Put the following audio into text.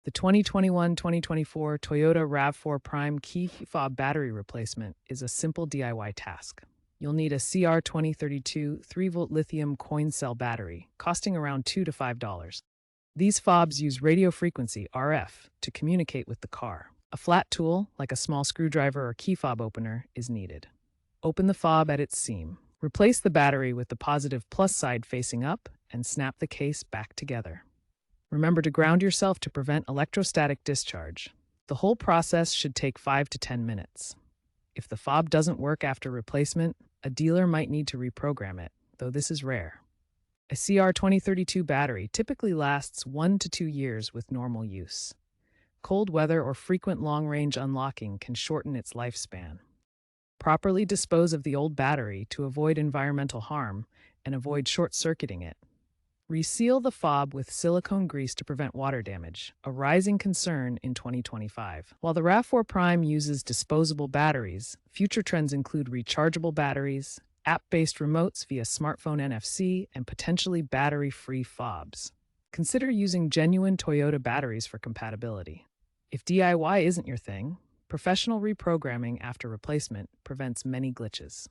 The 2021-2024 Toyota RAV4 Prime key fob battery replacement is a simple DIY task. You'll need a CR2032 3-volt lithium coin cell battery, costing around $2 to $5. These fobs use radio frequency RF to communicate with the car. A flat tool, like a small screwdriver or key fob opener, is needed. Open the fob at its seam. Replace the battery with the positive plus side facing up and snap the case back together. Remember to ground yourself to prevent electrostatic discharge. The whole process should take 5 to 10 minutes. If the fob doesn't work after replacement, a dealer might need to reprogram it, though this is rare. A CR2032 battery typically lasts 1 to 2 years with normal use. Cold weather or frequent long-range unlocking can shorten its lifespan. Properly dispose of the old battery to avoid environmental harm and avoid short-circuiting it. Reseal the fob with silicone grease to prevent water damage, a rising concern in 2025. While the RAV4 Prime uses disposable batteries, future trends include rechargeable batteries, app-based remotes via smartphone NFC, and potentially battery-free fobs. Consider using genuine Toyota batteries for compatibility. If DIY isn't your thing, professional reprogramming after replacement prevents many glitches.